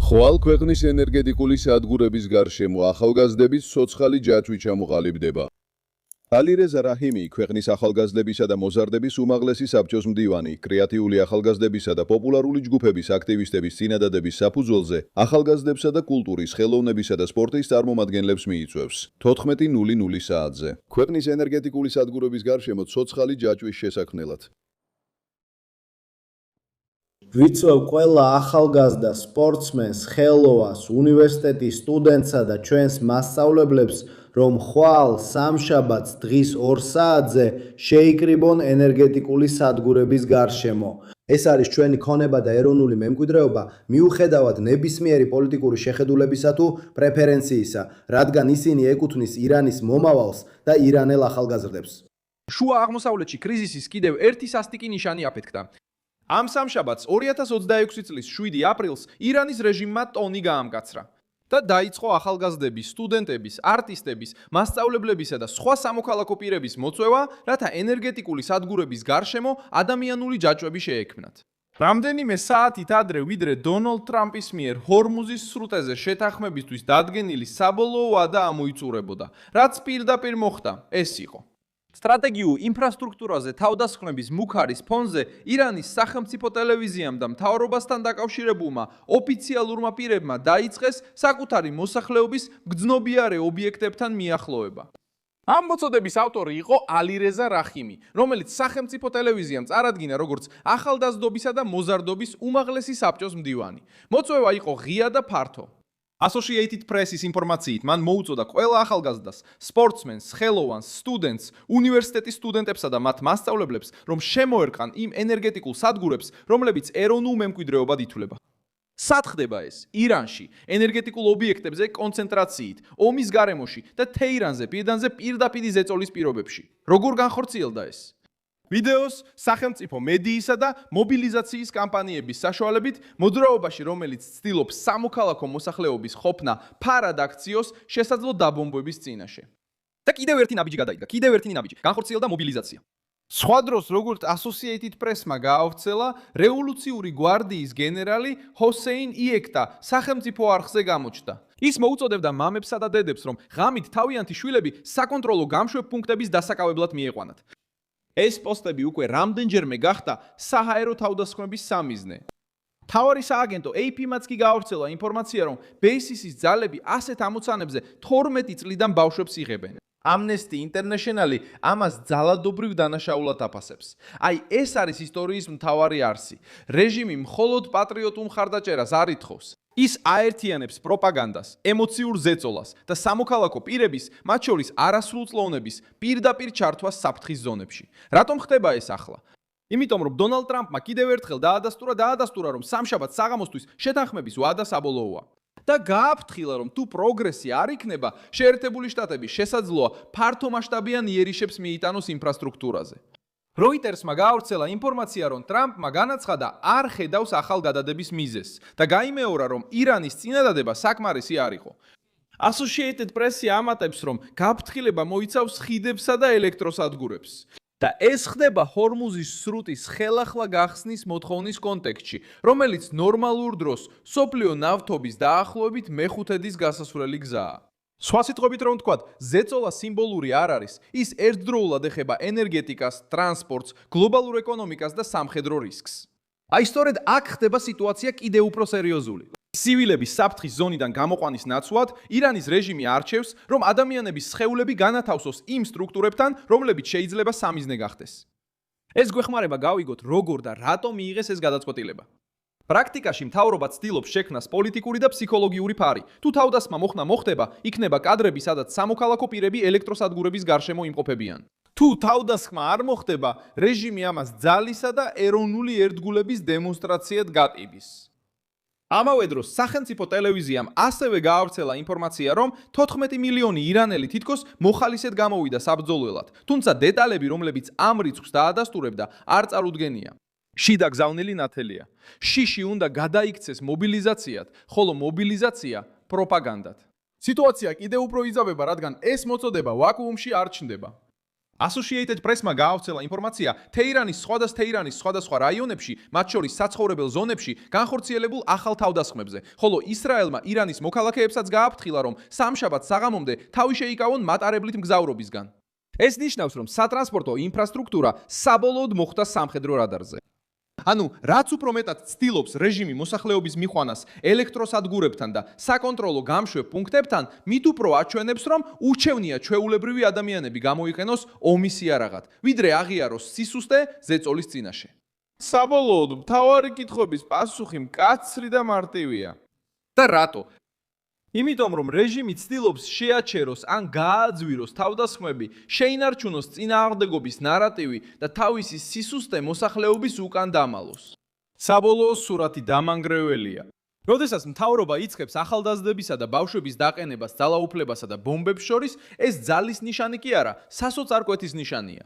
ხვალ ქვეყნის ენერგეტიკული სადგურების გარშემო ახალგაზრდების ცოცხალი ჯაჭვი ჩამოყალიბდება. ალირეზა რაჰიმი, ქვეყნის ახალგაზრდებისა და მოზარდების უმაღლესი საბჭოს მდივანი, კრეატიული ახალგაზრდებისა და პოპულარული ჯგუფების აქტივისტების წინადადების საფუძველზე ახალგაზრდებსა და კულტურის, ხელოვნებისა და სპორტის წარმომადგენლებს მიიწვევს 14:00 საათზე. ქვეყნის ენერგეტიკული სადგურების გარშემო ცოცხალი ჯაჭვის შესაქმნელად. ვიცვევ ყველა ახალგაზრდა სპორტსმენს, ხელოვანს, უნივერსიტეტის სტუდენტსა და ჩვენს მასწავლებლებს, რომ ხვალ სამშაბათს დღის 2 საათზე შეიკრიბონ ენერგეტიკული სადგურების გარშემო. ეს არის ჩვენი ქონება და ეროვნული მემკვიდრეობა, მიუხედავად ნებისმიერი პოლიტიკური შეხედულებისა თუ პრეფერენციისა, რადგან ისინი ეკუთვნის ირანის მომავალს და ირანელ ახალგაზრდებს. შუა აღმოსავლეთში კრიზისის კიდევ ერთი სასტიკი ნიშანი აფეთქდა. ამ სამშაბათს 2026 წლის 7 აპრილს ირანის რეჟიმმა ტონი გაამკაცრა და დაიწყო ახალგაზრდების, სტუდენტების, არტისტების, მასწავლებლებისა და სხვა სამოქალაქო პირების მოწვევა, რათა ენერგეტიკული სადგურების გარშემო ადამიანური ჯაჭვები შეექმნათ. რამდენიმე საათით ადრე, ვიდრე დონალდ ტრამპის მიერ ჰორმუზის სრუტეზე შეთანხმებისთვის დადგენილი საბოლოო ვადა ამოიწურებოდა, რაც პირდაპირ მოხდა, ეს იყო. სტრატეგიულ ინფრასტრუქტურაზე თავდასხმების მუქარის ფონზე ირანის სახელმწიფო ტელევიზიამ და მთავრობასთან დაკავშირებულმა ოფიციალურმა პირებმა დაიწყეს საკუთარი მოსახლეობის გრძნობიარე ობიექტებთან მიახლოება. ამ მოწოდების ავტორი იყო ალირეზა რაჰიმი, რომელიც სახელმწიფო ტელევიზიამ წარადგინა როგორც ახალგაზრდობისა და მოზარდობის უმაღლესი საბჭოს მდივანი. მოწვევა იყო ღია და ფართო. Associated Press-ის ინფორმაციით, მან მოუწოდა ყველა ახალგაზრდას, სპორტსმენს, ხელოვანს, სტუდენტს, უნივერსიტეტის სტუდენტებსა და მათ მასწავლებლებს, რომ შემოერყან იმ ენერგეტიკულ სადგურებს, რომლებიც ეროვნულ მემკვიდრეობად ითვლება. სად ხდება ეს? ირანში, ენერგეტიკულ ობიექტებზე კონცენტრაციით, ომის გარემოში და თეირანზე პირდაპირ ზეწოლის პირობებში. როგორ განხორციელდა ეს? ვიდეოს სახელმწიფო მედიისა და მობილიზაციის კამპანიების საშუალებით მოძრაობაში, რომელიც ცდილობს სამოქალაქო მოსახლეობის ყოფნა ფარად აქციოს შესაძლო დაბომბვების წინაშე. და კიდევ ერთი ნაბიჯი გადაიდგა, კიდევ ერთი ნაბიჯი. განხორციელდა მობილიზაცია. სხვა დროს, როგორც Associated Press-მა გაავრცელა, რევოლუციური გვარდიის გენერალი ჰოსეინ იექტა სახელმწიფო არხზე გამოჩნდა. ის მოუწოდებდა მამებსა და დედებს, რომ ღამით თავიანთი შვილები საკონტროლო გამშვებ პუნქტების დასაკავებლად მიეყვანათ. ეს პოსტები უკვე რამდენჯერმე გახდა საჰაერო თავდასხმების სამიზნე. მთავარი სააგენტო AP-მაც კი გაავრცელა ინფორმაცია, რომ ბეისისის ძალები ასეთ ამოცანებზე 12 წლიდან ბავშვებს იღებენ. Amnesty International ამას ძალადობრივ დანაშაულად აფასებს. აი, ეს არის ისტორიის მთავარი არსი. რეჟიმი მხოლოდ პატრიოტულ მხარდაჭერას არ ითხოვს. ის აერთიანებს პროპაგანდას, ემოციურ ზეწოლას და სამოქალაქო პირების, მათ შორის არასრულწლოვნების პირდაპირ ჩართვას საფრთხის ზონებში. რატომ ხდება ეს ახლა? იმიტომ, რომ დონალდ ტრამპმა კიდევ ერთხელ დაადასტურა, რომ სამშაბათს საღამოსთვის შეთანხმების ვადა საბოლოოა. და გააფრთხილა, რომ თუ პროგრესი არ იქნება, შეერთებული შტატები შესაძლოა ფართომასშტაბიან იერიშებს მიიტანოს ინფრასტრუქტურაზე. Reuters-მა გაავრცელა ინფორმაცია, რომ ტრამპმა განაცხადა არ ხედავს ახალ გადადების მიზეზს და გაიმეორა, რომ ირანის წინადადება საკმარისი არ იყო. Associated Press-ი ამატებს, რომ გაფრთხილება მოიცავს ხიდებსა და ელექტროსადგურებს. და ეს ხდება ჰორმუზის სრუტის ხელახლა გახსნის მოთხოვნის კონტექსტში, რომელიც ნორმალურ დროს სოფლიო ნავთობის დაახლოებით მეხუთედის გასასვლელი გზაა. სხვა სიტყვებით რომ ვთქვათ, ზეწოლა სიმბოლური არ არის, ის ერთდროულად ეხება ენერგეტიკას, ტრანსპორტს, გლობალურ ეკონომიკას და სამხედრო რისკს. აი სწორედ აქ ხდება სიტუაცია კიდევ უფრო სერიოზული. Civilების საფრთხის ზონიდან გამოყვანის ნაცვლად, ირანის რეჟიმი არჩევს, რომ ადამიანების სხეულები განათავსოს იმ სტრუქტურებთან, რომლებიც შეიძლება სამიზნე გახდეს. ეს გვეხმარება გავიგოთ, როგორ და რატომ მიიღეს ეს გადაწყვეტილება. პრაქტიკაში მთავრობა ცდილობს შექმნას პოლიტიკური და ფსიქოლოგიური ფარი. თუ თავდასხმა მოხდება, იქნება კადრები, სადაც სამოქალაქო პირები ელექტროსადგურების გარშემო იმყოფებიან. თუ თავდასხმა არ მოხდება, რეჟიმი ამას ძალისა და ეროვნული ერთგულების დემონსტრაციად გატიბის. ამავე დროს სახელმწიფო ტელევიზიამ ასევე გაავრცელა ინფორმაცია, რომ 14 მილიონი ირანელი თითქოს მოხალისედ გამოვიდა საბრძოლველად, თუმცა დეტალები, რომლებიც ამ რიცხვს დაადასტურებდა, არ წარუდგენია. შიდა გზავნილი ნათელია. შიში უნდა გადაიქცეს მობილიზაციად, ხოლო მობილიზაცია პროპაგანდად. სიტუაცია კიდევ უფრო იზავება, რადგან ეს მოწოდება ვაკუუმში არ ჩნდება. Associated Press-მა გაავრცელა ინფორმაცია, თეირანის სხვადასხვა რაიონებში, მათ შორის საცხოვრებელ ზონებში, განხორციელებულ ახალ თავდასხმებზე, ხოლო ისრაელმა ირანის მოქალაქეებსაც გააფრთხილა, რომ სამშაბათს საღამომდე თავი შეიკავონ მატარებლით მგზავრობისგან. ეს ნიშნავს, რომ სატრანსპორტო ინფრასტრუქტურა საბოლოოდ მოხვდა სამხედრო რადარზე. ანუ, რაც უფრო მეტად ცდილობს რეჟიმი მოსახლეობის მიყვანას ელექტროსადგურებთან და საკონტროლო გამშვებ პუნქტებთან, მით უფრო აჩვენებს, რომ ურჩევნია ჩვეულებრივი ადამიანები გამოიყენოს ომის იარაღად, ვიდრე აღიაროს სისუსტე ზეწოლის წინაშე. საბოლოოდ მთავარი კითხვების პასუხი მკაცრი და მარტივია. და რატო? იმიტომ რომ რეჟიმი ცდილობს შეაჩეროს ან გააძვიროს თავდასხმები, შეინარჩუნოს წინააღმდეგობის ნარატივი და თავისი სისუსტე მოსახლეობის უკან დამალოს. საბოლოო სურათი დამანგრეველია. როდესაც მთავრობა იწყებს ახალგაზრდებისა და ბავშვების დაყენებას ძალაუფლებასა და ბომბებს შორის, ეს ძალის ნიშანი კი არა, სასოწარკვეთის ნიშანია.